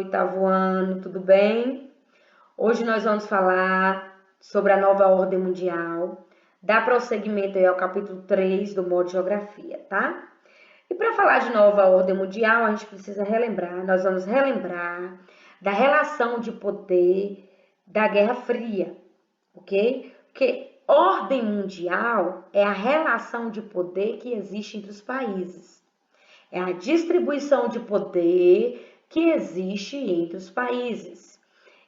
oitavo ano, tudo bem? Hoje nós vamos falar sobre a nova ordem mundial, dar prosseguimento aí ao capítulo 3 do módulo Geografia, tá? E para falar de nova ordem mundial, a gente precisa nós vamos relembrar da relação de poder da Guerra Fria, ok? Porque ordem mundial é a relação de poder que existe entre os países. É a distribuição de poder que existe entre os países.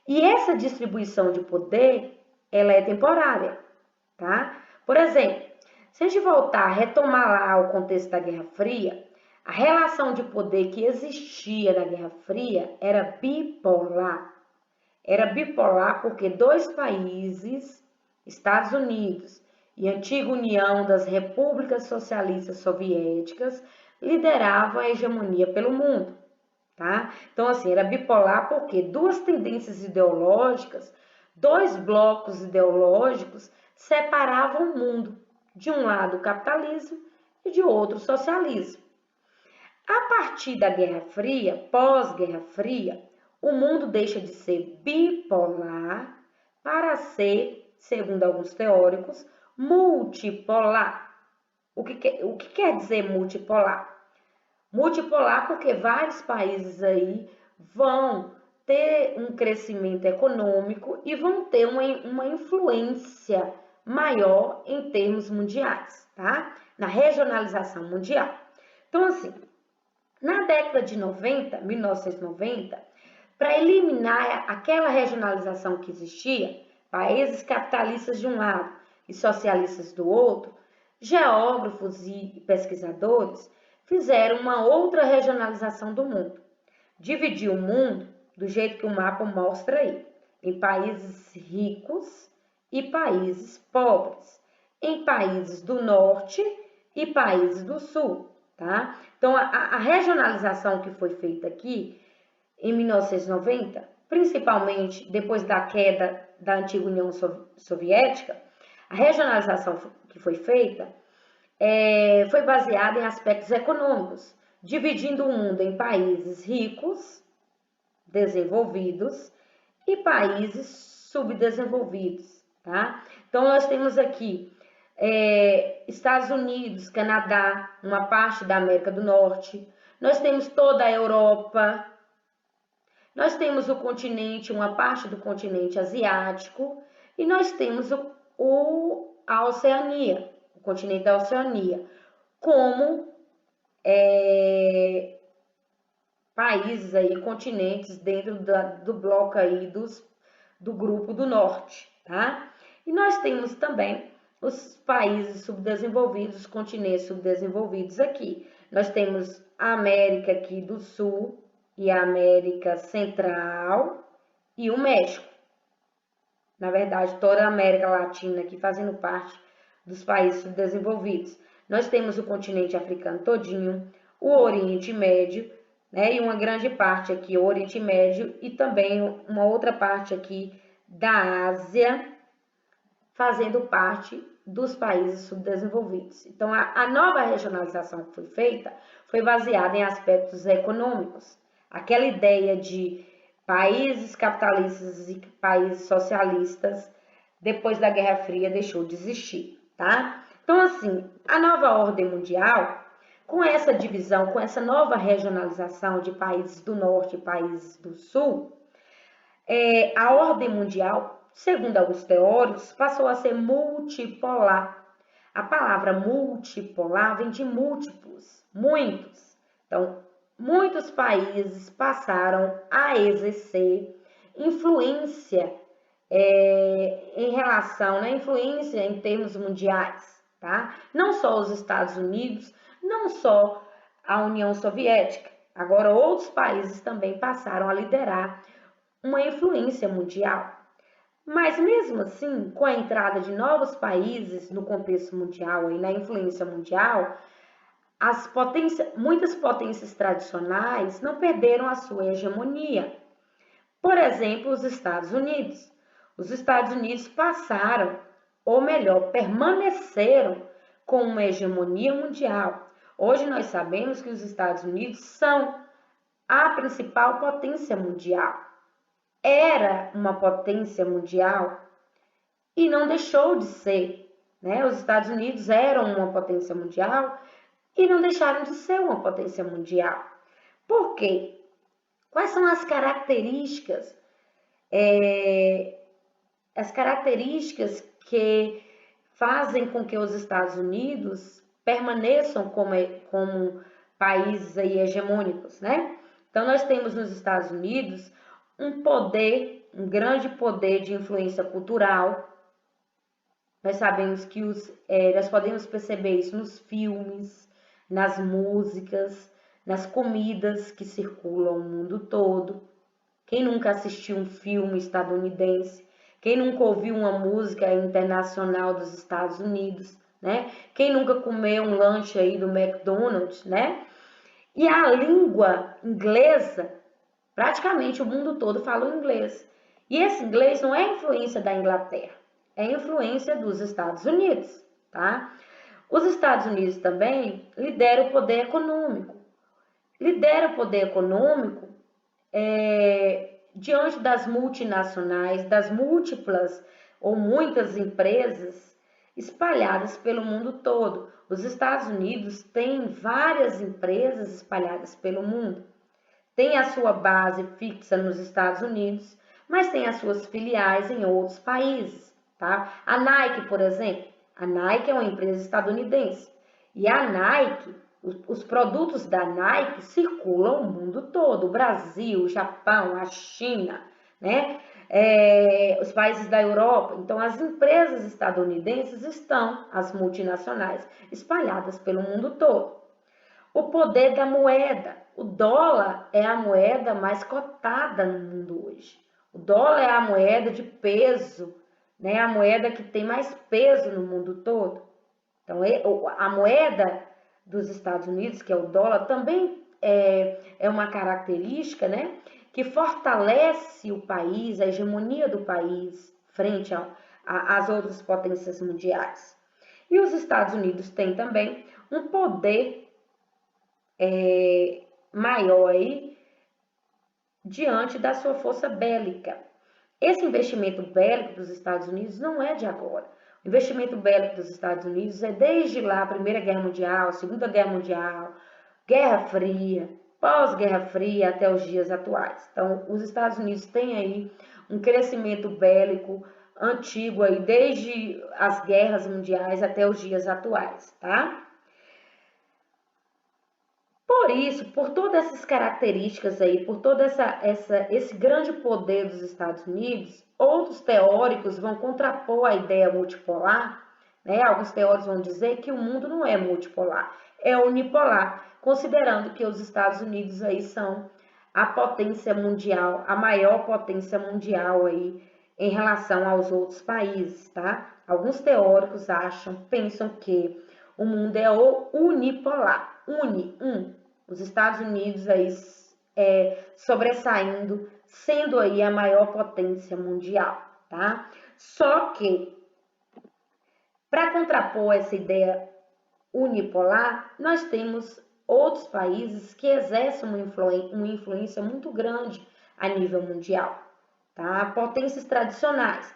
E essa distribuição de poder, ela é temporária, tá? Por exemplo, se a gente voltar a retomar lá o contexto da Guerra Fria, a relação de poder que existia na Guerra Fria era bipolar. Era bipolar porque dois países, Estados Unidos e antiga União das Repúblicas Socialistas Soviéticas, lideravam a hegemonia pelo mundo, tá? Então, assim, era bipolar porque duas tendências ideológicas, dois blocos ideológicos separavam o mundo. De um lado, o capitalismo e de outro, o socialismo. A partir da Guerra Fria, pós-Guerra Fria, o mundo deixa de ser bipolar para ser, segundo alguns teóricos, multipolar. O que quer dizer multipolar? Multipolar porque vários países aí vão ter um crescimento econômico e vão ter uma influência maior em termos mundiais, tá? Na regionalização mundial. Então, assim, na década de 90, 1990, para eliminar aquela regionalização que existia, países capitalistas de um lado e socialistas do outro, geógrafos e pesquisadores fizeram uma outra regionalização do mundo. Dividiu o mundo do jeito que o mapa mostra aí, em países ricos e países pobres, em países do norte e países do sul, tá? Então, a regionalização que foi feita aqui em 1990, principalmente depois da queda da antiga União Soviética, a regionalização que foi feita foi baseada em aspectos econômicos, dividindo o mundo em países ricos, desenvolvidos, e países subdesenvolvidos, tá? Então, nós temos aqui Estados Unidos, Canadá, uma parte da América do Norte, nós temos toda a Europa, nós temos o continente, uma parte do continente asiático, e nós temos a Oceania, o continente da Oceania, como países aí, continentes dentro do bloco aí do grupo do norte, tá? E nós temos também os países subdesenvolvidos, os continentes subdesenvolvidos aqui. Nós temos a América aqui do Sul e a América Central e o México. Na verdade, toda a América Latina aqui fazendo parte dos países subdesenvolvidos. Nós temos o continente africano todinho, o Oriente Médio, né, e uma grande parte aqui, o Oriente Médio, e também uma outra parte aqui da Ásia, fazendo parte dos países subdesenvolvidos. Então, a nova regionalização que foi feita foi baseada em aspectos econômicos. Aquela ideia de países capitalistas e países socialistas, depois da Guerra Fria, deixou de existir, tá? Então, assim, a nova ordem mundial, com essa divisão, com essa nova regionalização de países do norte e países do sul, a ordem mundial, segundo alguns teóricos, passou a ser multipolar. A palavra multipolar vem de múltiplos, muitos. Então, muitos países passaram a exercer influência em relação, né, influência em termos mundiais, tá? Não só os Estados Unidos, não só a União Soviética. Agora, outros países também passaram a liderar uma influência mundial. Mas mesmo assim, com a entrada de novos países no contexto mundial e na influência mundial, muitas potências tradicionais não perderam a sua hegemonia. Por exemplo, os Estados Unidos. Os Estados Unidos passaram, ou melhor, permaneceram com uma hegemonia mundial. Hoje nós sabemos que os Estados Unidos são a principal potência mundial. Era uma potência mundial e não deixou de ser, né? Os Estados Unidos eram uma potência mundial e não deixaram de ser uma potência mundial. Por quê? Quais são as características que fazem com que os Estados Unidos permaneçam como países aí hegemônicos, né? Então, nós temos nos Estados Unidos um grande poder de influência cultural. Nós sabemos que nós podemos perceber isso nos filmes, nas músicas, nas comidas que circulam o mundo todo. Quem nunca assistiu um filme estadunidense? Quem nunca ouviu uma música internacional dos Estados Unidos, né? Quem nunca comeu um lanche aí do McDonald's, né? E a língua inglesa, praticamente o mundo todo fala o inglês. E esse inglês não é influência da Inglaterra, é influência dos Estados Unidos, tá? Os Estados Unidos também lideram o poder econômico. Lidera o poder econômico diante das multinacionais, das múltiplas ou muitas empresas espalhadas pelo mundo todo. Os Estados Unidos têm várias empresas espalhadas pelo mundo. Tem a sua base fixa nos Estados Unidos, mas tem as suas filiais em outros países, tá? A Nike, por exemplo, a Nike é uma empresa estadunidense. E a Nike, os produtos da Nike circulam o mundo todo, o Brasil, o Japão, a China, né? Os países da Europa. Então, as empresas estadunidenses estão, as multinacionais, espalhadas pelo mundo todo. O poder da moeda. O dólar é a moeda mais cotada no mundo hoje. O dólar é a moeda de peso, né? A moeda que tem mais peso no mundo todo. Então, a moeda dos Estados Unidos, que é o dólar, também é uma característica, né, que fortalece o país, a hegemonia do país frente às outras potências mundiais. E os Estados Unidos têm também um poder maior aí diante da sua força bélica. Esse investimento bélico dos Estados Unidos não é de agora. O investimento bélico dos Estados Unidos é desde lá a Primeira Guerra Mundial, a Segunda Guerra Mundial, Guerra Fria, pós-Guerra Fria até os dias atuais. Então, os Estados Unidos têm aí um crescimento bélico antigo aí desde as guerras mundiais até os dias atuais, tá? Por isso, por todas essas características aí, por todo esse grande poder dos Estados Unidos, outros teóricos vão contrapor a ideia multipolar, né? Alguns teóricos vão dizer que o mundo não é multipolar, é unipolar, considerando que os Estados Unidos aí são a potência mundial, a maior potência mundial aí em relação aos outros países, tá? Alguns teóricos pensam que o mundo é unipolar, os Estados Unidos aí sobressaindo, sendo aí a maior potência mundial, tá? Só que, para contrapor essa ideia unipolar, nós temos outros países que exercem uma influência muito grande a nível mundial, tá? Potências tradicionais.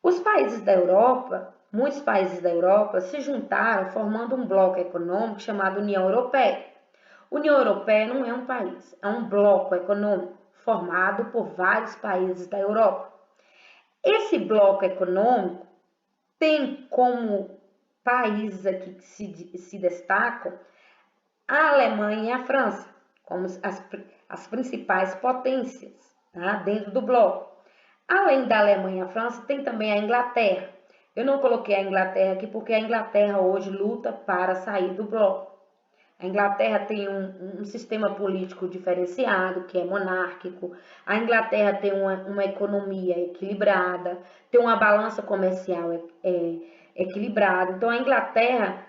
Os países da Europa, muitos países da Europa se juntaram formando um bloco econômico chamado União Europeia. União Europeia não é um país, é um bloco econômico formado por vários países da Europa. Esse bloco econômico tem como países aqui que se destacam a Alemanha e a França, como as principais potências, tá, dentro do bloco. Além da Alemanha e a França, tem também a Inglaterra. Eu não coloquei a Inglaterra aqui porque a Inglaterra hoje luta para sair do bloco. A Inglaterra tem um sistema político diferenciado, que é monárquico. A Inglaterra tem uma economia equilibrada, tem uma balança comercial equilibrada. Então, a Inglaterra,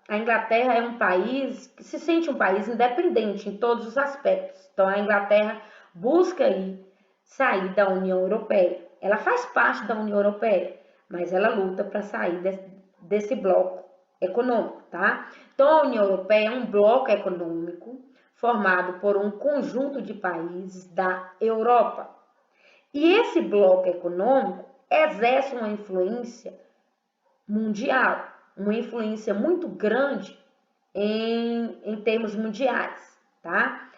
a Inglaterra é um país que se sente um país independente em todos os aspectos. Então, a Inglaterra busca aí sair da União Europeia. Ela faz parte da União Europeia, mas ela luta para sair desse bloco econômico, tá? Então, a União Europeia é um bloco econômico formado por um conjunto de países da Europa. E esse bloco econômico exerce uma influência mundial, uma influência muito grande em termos mundiais, tá?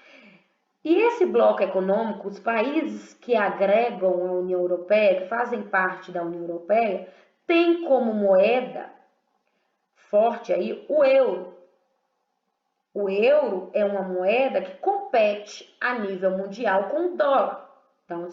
E esse bloco econômico, os países que agregam a União Europeia, que fazem parte da União Europeia, tem como moeda forte aí o euro. O euro é uma moeda que compete a nível mundial com o dólar. Então,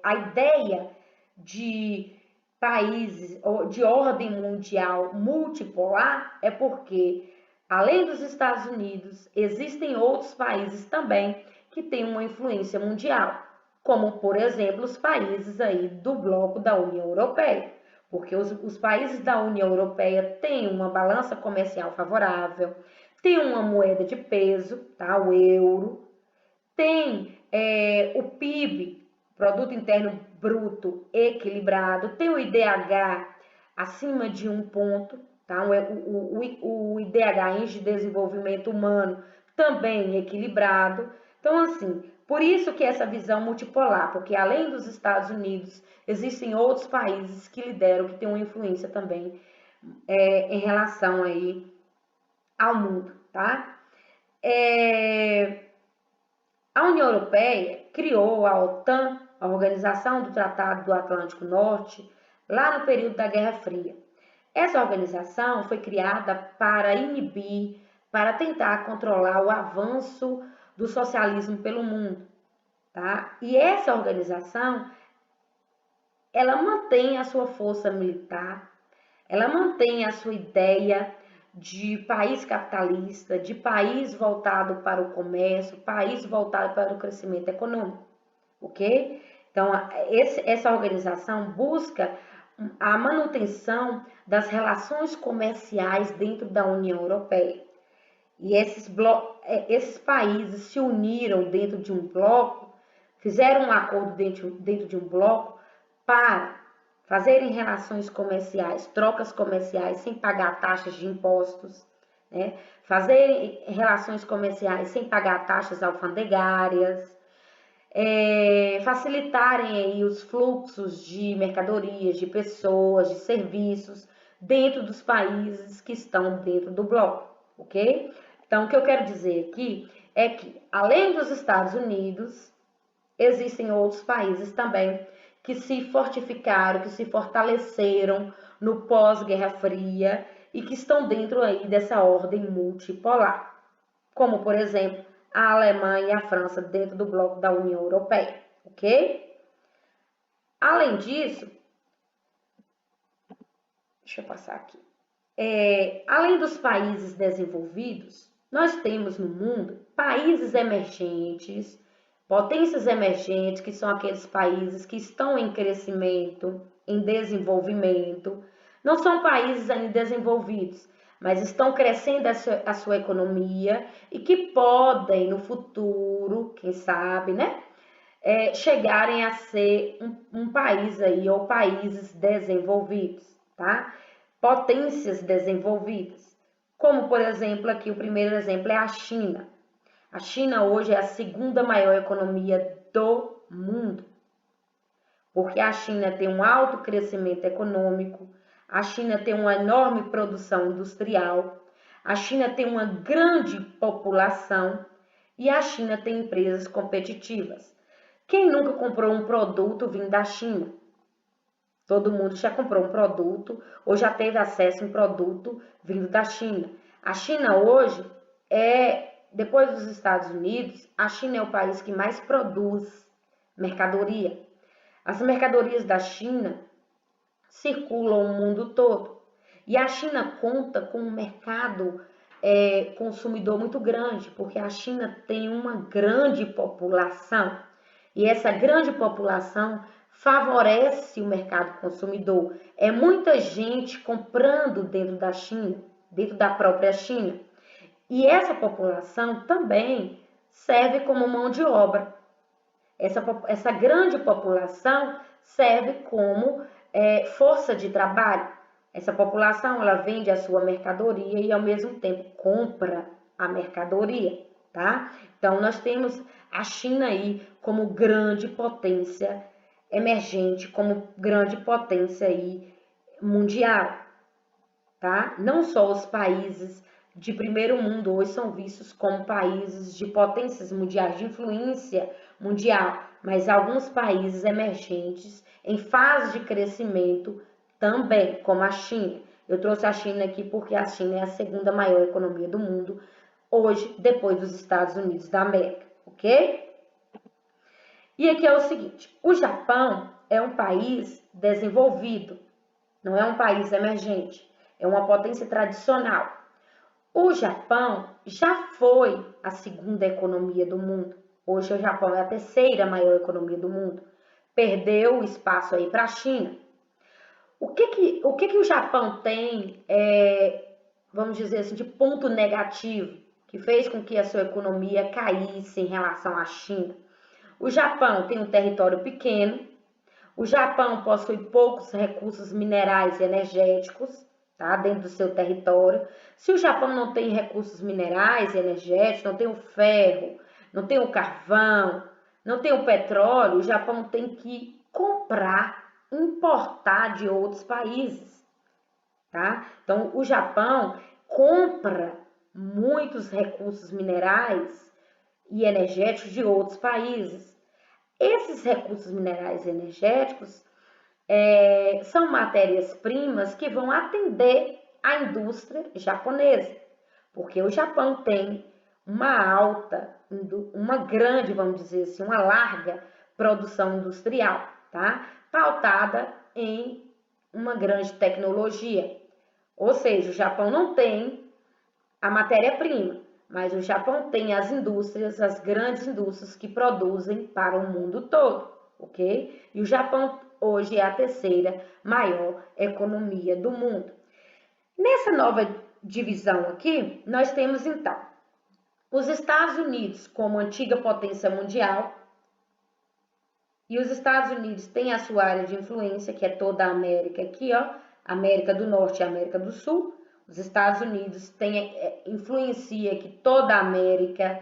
a ideia de países de ordem mundial multipolar é porque, além dos Estados Unidos, existem outros países também que têm uma influência mundial, como, por exemplo, os países aí do bloco da União Europeia, porque os países da União Europeia têm uma balança comercial favorável, tem uma moeda de peso, tá? O euro, tem o PIB, Produto Interno Bruto, equilibrado, tem o IDH acima de 1 ponto, tá? O IDH, Índice de Desenvolvimento Humano, também equilibrado. Então, assim, por isso que essa visão multipolar, porque além dos Estados Unidos, existem outros países que lideram, que têm uma influência também em relação aí ao mundo, tá? A União Europeia criou a OTAN, a Organização do Tratado do Atlântico Norte, lá no período da Guerra Fria. Essa organização foi criada para inibir, para tentar controlar o avanço do socialismo pelo mundo, tá? E essa organização, ela mantém a sua força militar, ela mantém a sua ideia de país capitalista, de país voltado para o comércio, país voltado para o crescimento econômico, ok? Então, essa organização busca a manutenção das relações comerciais dentro da União Europeia. E esses países se uniram dentro de um bloco, fizeram um acordo dentro de um bloco para fazerem relações comerciais, trocas comerciais sem pagar taxas de impostos, né? Fazerem relações comerciais sem pagar taxas alfandegárias, facilitarem aí os fluxos de mercadorias, de pessoas, de serviços dentro dos países que estão dentro do bloco, ok? Então, o que eu quero dizer aqui é que, além dos Estados Unidos, existem outros países também que se fortificaram, que se fortaleceram no pós-Guerra Fria e que estão dentro aí dessa ordem multipolar, como, por exemplo, a Alemanha e a França dentro do bloco da União Europeia, ok? Além disso, deixa eu passar aqui. Além dos países desenvolvidos, nós temos no mundo países emergentes, potências emergentes, que são aqueles países que estão em crescimento, em desenvolvimento. Não são países ainda desenvolvidos, mas estão crescendo a sua economia e que podem, no futuro, quem sabe, né, chegarem a ser um país aí, ou países desenvolvidos, tá? Potências desenvolvidas. Como, por exemplo, aqui o primeiro exemplo é a China. A China hoje é a segunda maior economia do mundo, porque a China tem um alto crescimento econômico, a China tem uma enorme produção industrial, a China tem uma grande população e a China tem empresas competitivas. Quem nunca comprou um produto vindo da China? Todo mundo já comprou um produto ou já teve acesso a um produto vindo da China. A China hoje depois dos Estados Unidos, a China é o país que mais produz mercadoria. As mercadorias da China circulam o mundo todo. E a China conta com um mercado consumidor muito grande, porque a China tem uma grande população. E essa grande população favorece o mercado consumidor. É muita gente comprando dentro da China, dentro da própria China. E essa população também serve como mão de obra. Essa grande população serve como força de trabalho. Essa população, ela vende a sua mercadoria e, ao mesmo tempo, compra a mercadoria, tá? Então, nós temos a China aí como grande potência emergente, como grande potência aí mundial, tá? Não só os países de primeiro mundo hoje são vistos como países de potências mundiais, de influência mundial, mas alguns países emergentes em fase de crescimento também, como a China. Eu trouxe a China aqui porque a China é a segunda maior economia do mundo hoje, depois dos Estados Unidos da América, ok? E aqui é o seguinte, o Japão é um país desenvolvido, não é um país emergente, é uma potência tradicional. O Japão já foi a segunda economia do mundo. Hoje o Japão é a terceira maior economia do mundo. Perdeu o espaço aí para a China. O que o Japão tem, vamos dizer assim, de ponto negativo que fez com que a sua economia caísse em relação à China? O Japão tem um território pequeno. O Japão possui poucos recursos minerais e energéticos, tá, dentro do seu território. Se o Japão não tem recursos minerais e energéticos, não tem o ferro, não tem o carvão, não tem o petróleo, o Japão tem que comprar, importar de outros países, tá? Então, o Japão compra muitos recursos minerais e energéticos de outros países. Esses recursos minerais e energéticos são matérias-primas que vão atender a indústria japonesa, porque o Japão tem uma grande, vamos dizer assim, uma larga produção industrial, tá? Pautada em uma grande tecnologia. Ou seja, o Japão não tem a matéria-prima, mas o Japão tem as indústrias, as grandes indústrias que produzem para o mundo todo, ok? E o Japão hoje é a terceira maior economia do mundo. Nessa nova divisão aqui, nós temos então os Estados Unidos como antiga potência mundial, e os Estados Unidos têm a sua área de influência, que é toda a América aqui, ó, América do Norte e América do Sul. Os Estados Unidos influencia aqui toda a América,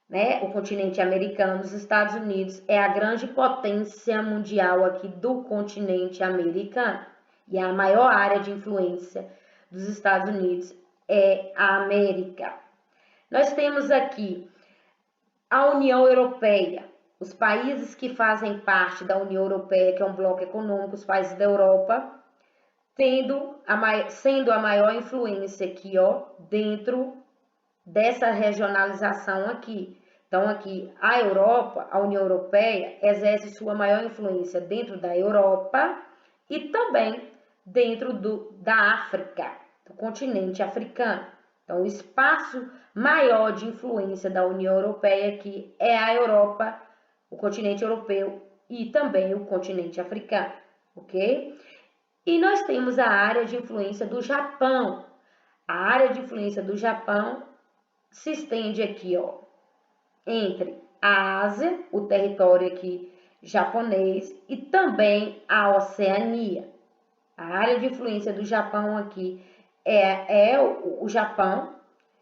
né, o continente americano. Os Estados Unidos é a grande potência mundial aqui do continente americano. E a maior área de influência dos Estados Unidos é a América. Nós temos aqui a União Europeia, os países que fazem parte da União Europeia, que é um bloco econômico, os países da Europa, sendo a maior influência aqui, ó, dentro dessa regionalização aqui. Então, aqui, a Europa, a União Europeia, exerce sua maior influência dentro da Europa e também dentro da África, do continente africano. Então, o espaço maior de influência da União Europeia aqui é a Europa, o continente europeu e também o continente africano, ok? E nós temos a área de influência do Japão. A área de influência do Japão se estende aqui, ó, entre a Ásia, o território aqui japonês, e também a Oceania. A área de influência do Japão aqui é o Japão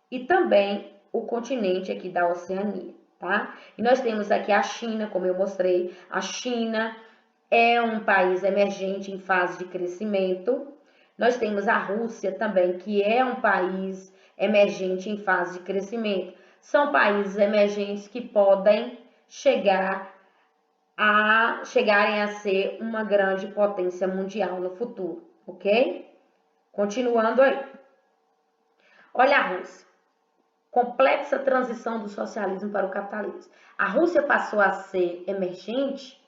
e também o continente aqui da Oceania, tá? E nós temos aqui a China, como eu mostrei. A China é um país emergente em fase de crescimento. Nós temos a Rússia também, que é um país emergente em fase de crescimento. São países emergentes que podem chegarem a ser uma grande potência mundial no futuro, ok? Continuando aí. Olha a Rússia. Complexa transição do socialismo para o capitalismo. A Rússia passou a ser emergente,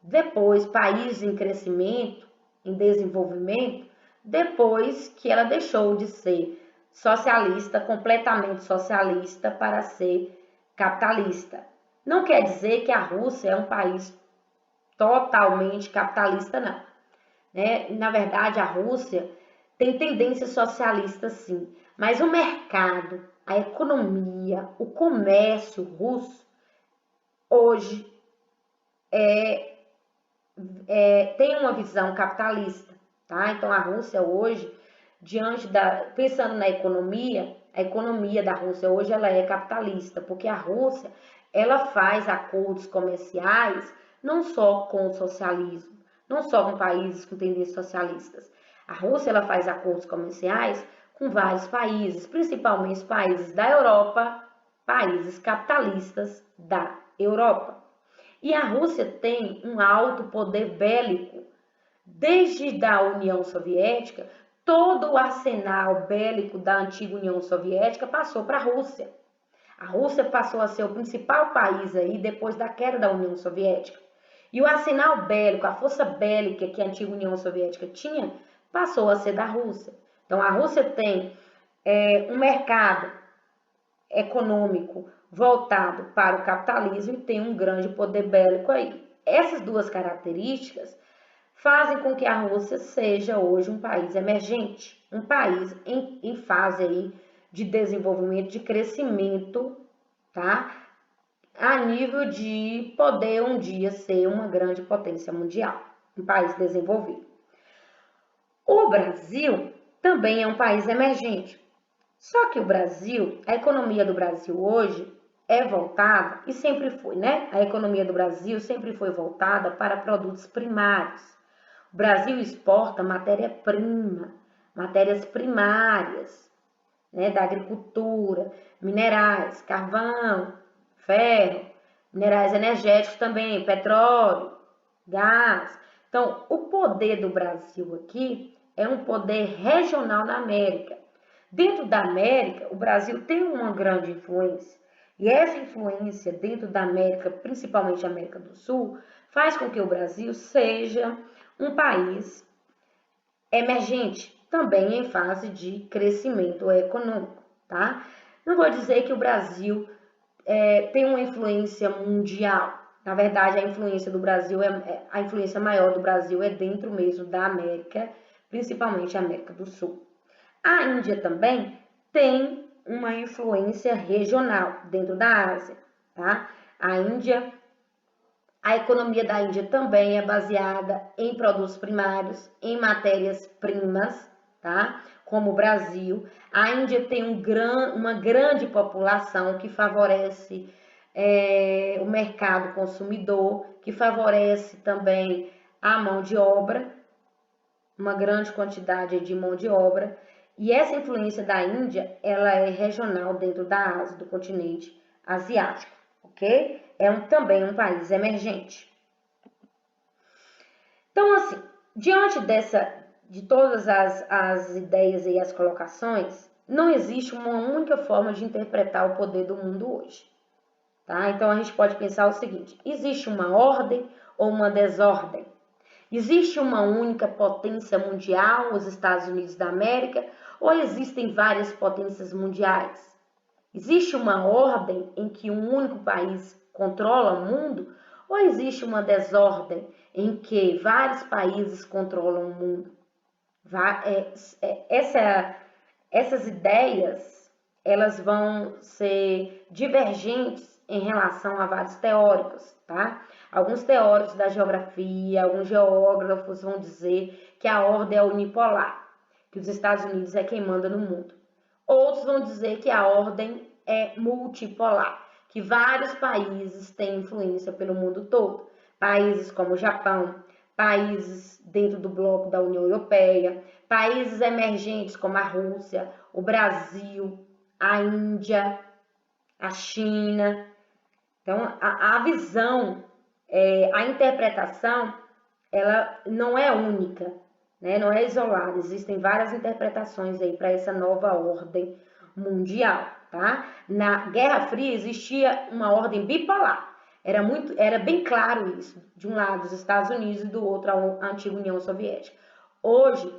depois país em crescimento, em desenvolvimento, depois que ela deixou de ser socialista, completamente socialista, para ser capitalista. Não quer dizer que a Rússia é um país totalmente capitalista, não. Né? Na verdade, a Rússia tem tendência socialista, sim, mas o mercado, a economia, o comércio russo, hoje, tem uma visão capitalista, tá? Então, a Rússia hoje, pensando na economia, A economia da Rússia hoje ela é capitalista, porque a Rússia ela faz acordos comerciais não só com o socialismo, não só com países com tendências socialistas. A Rússia ela faz acordos comerciais com vários países, principalmente países da Europa, países capitalistas da Europa. E a Rússia tem um alto poder bélico. Desde a União Soviética, todo o arsenal bélico da antiga União Soviética passou para a Rússia. A Rússia passou a ser o principal país aí depois da queda da União Soviética. E o arsenal bélico, a força bélica que a antiga União Soviética tinha, passou a ser da Rússia. Então, a Rússia tem um mercado econômico voltado para o capitalismo e tem um grande poder bélico aí. Essas duas características fazem com que a Rússia seja hoje um país emergente, um país em fase aí de desenvolvimento, de crescimento, tá? A nível de poder um dia ser uma grande potência mundial, um país desenvolvido. O Brasil também é um país emergente. Só que o Brasil, a economia do Brasil hoje é voltada, e sempre foi, né? A economia do Brasil sempre foi voltada para produtos primários. O Brasil exporta matéria-prima, matérias primárias, né? Da agricultura, minerais, carvão, ferro, minerais energéticos também, petróleo, gás. Então, o poder do Brasil aqui é um poder regional na América. Dentro da América, o Brasil tem uma grande influência. E essa influência dentro da América, principalmente a América do Sul, faz com que o Brasil seja um país emergente, também em fase de crescimento econômico, tá? Não vou dizer que o Brasil tem uma influência mundial. Na verdade, a influência do Brasil a influência maior do Brasil é dentro mesmo da América, principalmente a América do Sul. A Índia também tem uma influência regional dentro da Ásia, tá? A economia da Índia também é baseada em produtos primários, em matérias-primas, tá? Como o Brasil. A Índia tem uma grande população que favorece o mercado consumidor, que favorece também a mão de obra, uma grande quantidade de mão de obra. E essa influência da Índia, ela é regional dentro da Ásia, do continente asiático, ok? Também um país emergente. Então, assim, diante de todas as ideias e as colocações, não existe uma única forma de interpretar o poder do mundo hoje, tá? Então, a gente pode pensar o seguinte, existe uma ordem ou uma desordem? Existe uma única potência mundial, os Estados Unidos da América, ou existem várias potências mundiais? Existe uma ordem em que um único país controla o mundo, ou existe uma desordem em que vários países controlam o mundo? Essas ideias, elas vão ser divergentes em relação a vários teóricos, tá? Alguns teóricos da geografia, alguns geógrafos vão dizer que a ordem é unipolar, que os Estados Unidos é quem manda no mundo. Outros vão dizer que a ordem é multipolar, que vários países têm influência pelo mundo todo. Países como o Japão, países dentro do bloco da União Europeia, países emergentes como a Rússia, o Brasil, a Índia, a China. Então, a visão, a interpretação, ela não é única, né? Não é isolada. Existem várias interpretações aí para essa nova ordem mundial, tá? Na Guerra Fria existia uma ordem bipolar. Era bem claro isso. De um lado os Estados Unidos e do outro a antiga União Soviética. Hoje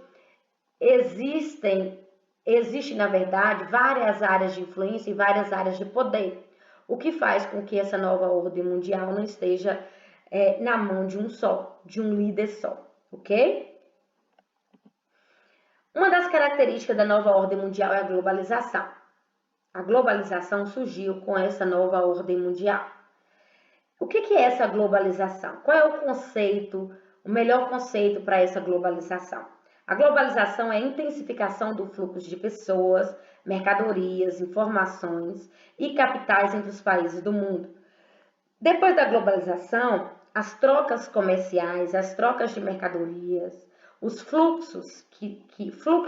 existe na verdade várias áreas de influência e várias áreas de poder. O que faz com que essa nova ordem mundial não esteja na mão de um só, de um líder só, ok? Uma das características da nova ordem mundial é a globalização. A globalização surgiu com essa nova ordem mundial. O que é essa globalização? Qual é o conceito, o melhor conceito para essa globalização? A globalização é a intensificação do fluxo de pessoas, mercadorias, informações e capitais entre os países do mundo. Depois da globalização, as trocas comerciais, as trocas de mercadorias, os fluxos,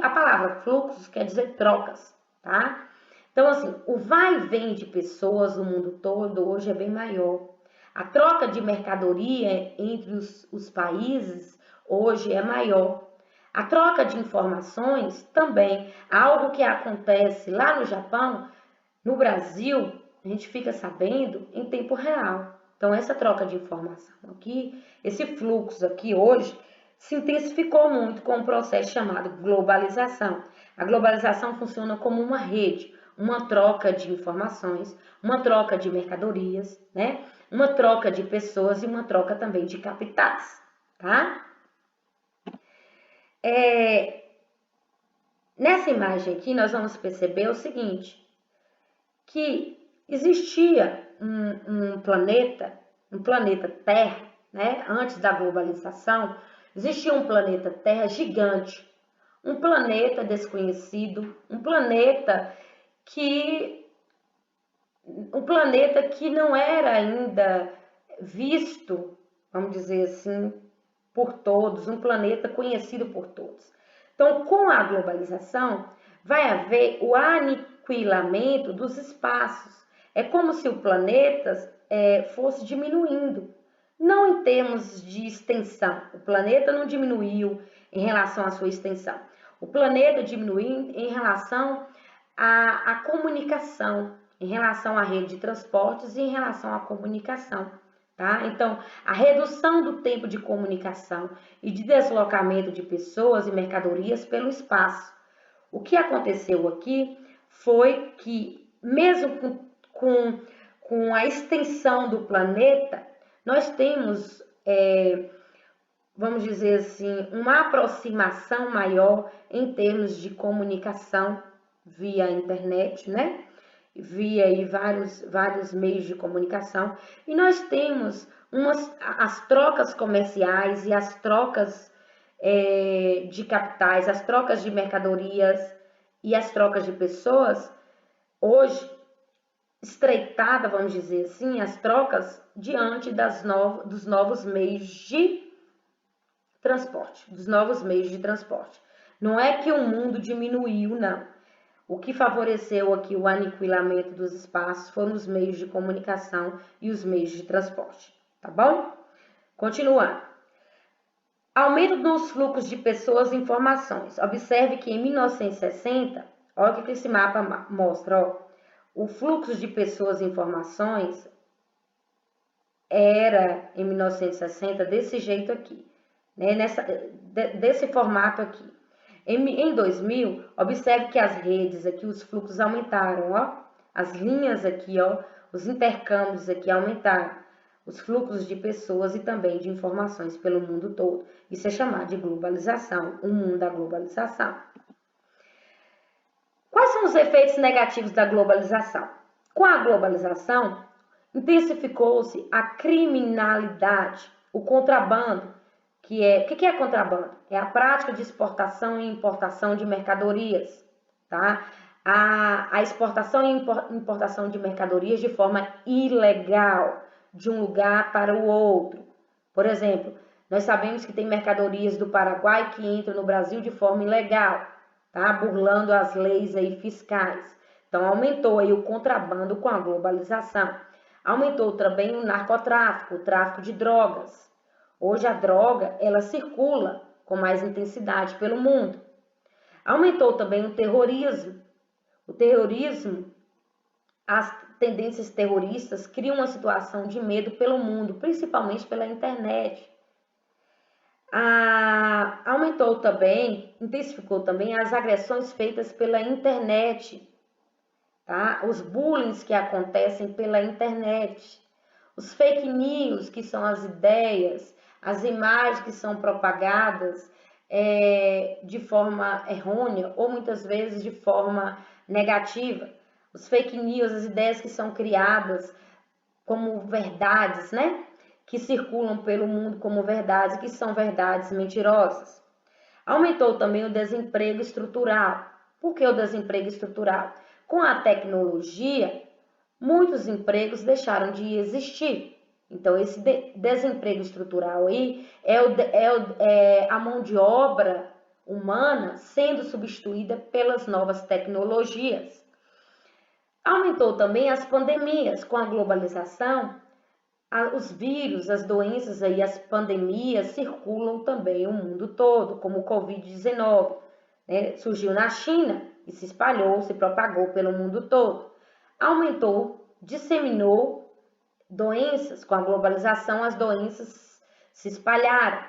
a palavra fluxos quer dizer trocas, tá? Então, assim, o vai e vem de pessoas no mundo todo hoje é bem maior. A troca de mercadoria entre os países hoje é maior. A troca de informações também, algo que acontece lá no Japão, no Brasil, a gente fica sabendo em tempo real. Então, essa troca de informação aqui, esse fluxo aqui hoje, se intensificou muito com um processo chamado globalização. A globalização funciona como uma rede, uma troca de informações, uma troca de mercadorias, né? Uma troca de pessoas e uma troca também de capitais, tá? Nessa imagem aqui, nós vamos perceber o seguinte, que existia um planeta Terra, né? Antes da globalização, existia um planeta Terra gigante, um planeta desconhecido, um planeta que não era ainda visto, vamos dizer assim, por todos, um planeta conhecido por todos. Então, com a globalização, vai haver o aniquilamento dos espaços. É como se o planeta fosse diminuindo, não em termos de extensão. O planeta não diminuiu em relação à sua extensão. O planeta diminuiu em relação à comunicação, em relação à rede de transportes e em relação à comunicação. Tá? Então, a redução do tempo de comunicação e de deslocamento de pessoas e mercadorias pelo espaço. O que aconteceu aqui foi que, mesmo com a extensão do planeta, nós temos, vamos dizer assim, uma aproximação maior em termos de comunicação via internet, né? Via aí vários meios de comunicação, e nós temos as trocas comerciais e as trocas de capitais, as trocas de mercadorias e as trocas de pessoas, hoje, estreitada, vamos dizer assim, as trocas diante dos novos meios de transporte, Não é que o mundo diminuiu, não. O que favoreceu aqui o aniquilamento dos espaços foram os meios de comunicação e os meios de transporte, tá bom? Continuando. Aumento nos fluxos de pessoas e informações. Observe que em 1960, olha o que esse mapa mostra, ó, o fluxo de pessoas e informações era, em 1960, desse jeito aqui, né? Desse formato aqui. Em 2000, observe que as redes aqui, os fluxos aumentaram, ó. As linhas aqui, ó, os intercâmbios aqui aumentaram. Os fluxos de pessoas e também de informações pelo mundo todo. Isso é chamado de globalização, o mundo da globalização. Quais são os efeitos negativos da globalização? Com a globalização, intensificou-se a criminalidade, o contrabando. O que é contrabando? É a prática de exportação e importação de mercadorias, tá? A exportação e importação de mercadorias de forma ilegal, de um lugar para o outro. Por exemplo, nós sabemos que tem mercadorias do Paraguai que entram no Brasil de forma ilegal, tá? Burlando as leis aí fiscais. Então, aumentou aí o contrabando com a globalização. Aumentou também o narcotráfico, o tráfico de drogas. Hoje a droga, ela circula com mais intensidade pelo mundo. Aumentou também o terrorismo. O terrorismo, as tendências terroristas criam uma situação de medo pelo mundo, principalmente pela internet. Aumentou também, intensificou também as agressões feitas pela internet, tá? Os bullying que acontecem pela internet. Os fake news, que são as ideias, as imagens que são propagadas de forma errônea ou muitas vezes de forma negativa. Os fake news, as ideias que são criadas como verdades, né? Que circulam pelo mundo como verdades, que são verdades mentirosas. Aumentou também o desemprego estrutural. Por que o desemprego estrutural? Com a tecnologia, muitos empregos deixaram de existir. Então, esse desemprego estrutural aí é a mão de obra humana sendo substituída pelas novas tecnologias. Aumentou também as pandemias. Com a globalização, os vírus, as doenças e as pandemias circulam também o mundo todo, como o Covid-19, né? Surgiu na China e se espalhou, se propagou pelo mundo todo. Aumentou, disseminou doenças. Com a globalização, as doenças se espalharam.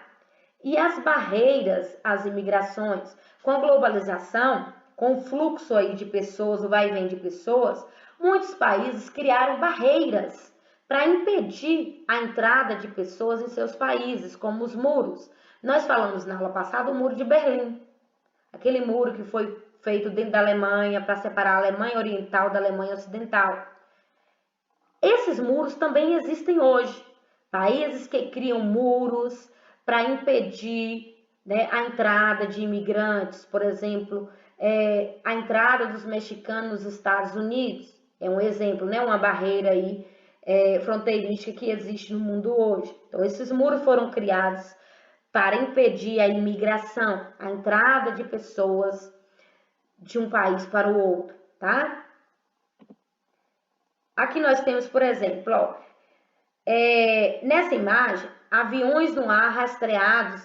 E as barreiras às imigrações. Com a globalização, com o fluxo aí de pessoas, o vai e vem de pessoas, muitos países criaram barreiras para impedir a entrada de pessoas em seus países, como os muros. Nós falamos na aula passada o Muro de Berlim, aquele muro que foi feito dentro da Alemanha para separar a Alemanha Oriental da Alemanha Ocidental. Esses muros também existem hoje. Países que criam muros para impedir, né, a entrada de imigrantes, por exemplo, a entrada dos mexicanos nos Estados Unidos, é um exemplo, né, uma barreira aí fronteiriça que existe no mundo hoje. Então, esses muros foram criados para impedir a imigração, a entrada de pessoas de um país para o outro, tá? Aqui nós temos, por exemplo, ó, nessa imagem, aviões no ar rastreados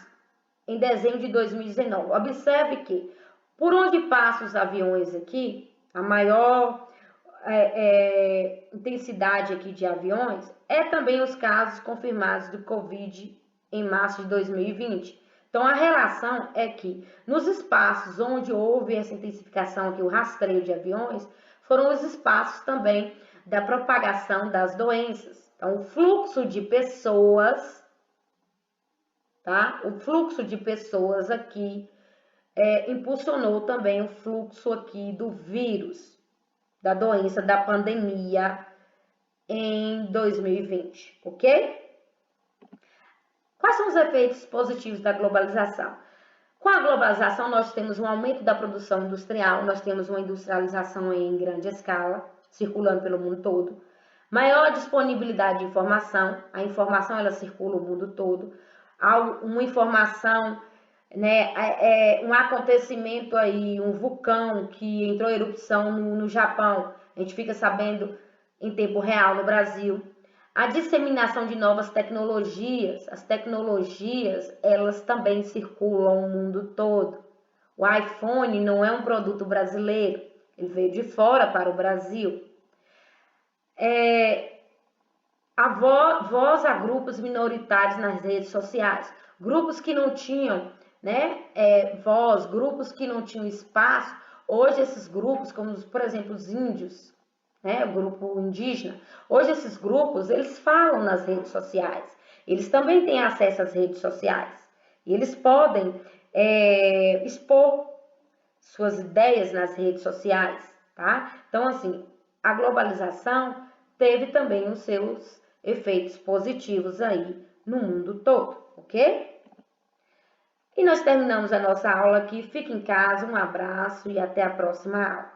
em dezembro de 2019. Observe que, por onde passam os aviões aqui, a maior intensidade aqui de aviões é também os casos confirmados do Covid em março de 2020. Então, a relação é que nos espaços onde houve essa intensificação aqui, o rastreio de aviões, foram os espaços também da propagação das doenças. Então, o fluxo de pessoas, tá? O fluxo de pessoas aqui impulsionou também o fluxo aqui do vírus, da doença, da pandemia em 2020, ok? Quais são os efeitos positivos da globalização? Com a globalização, nós temos um aumento da produção industrial, nós temos uma industrialização em grande escala, circulando pelo mundo todo. Maior disponibilidade de informação, a informação ela circula o mundo todo. Uma informação, né, um acontecimento aí, um vulcão que entrou em erupção no Japão, a gente fica sabendo em tempo real no Brasil. A disseminação de novas tecnologias, as tecnologias, elas também circulam o mundo todo. O iPhone não é um produto brasileiro, ele veio de fora para o Brasil. A voz a grupos minoritários nas redes sociais, grupos que não tinham, né, voz, grupos que não tinham espaço. Hoje esses grupos, como por exemplo os índios, né, o grupo indígena, hoje esses grupos, eles falam nas redes sociais, eles também têm acesso às redes sociais, e eles podem expor suas ideias nas redes sociais, tá? Então, assim, a globalização teve também os seus efeitos positivos aí no mundo todo, ok? E nós terminamos a nossa aula aqui. Fique em casa, um abraço e até a próxima aula.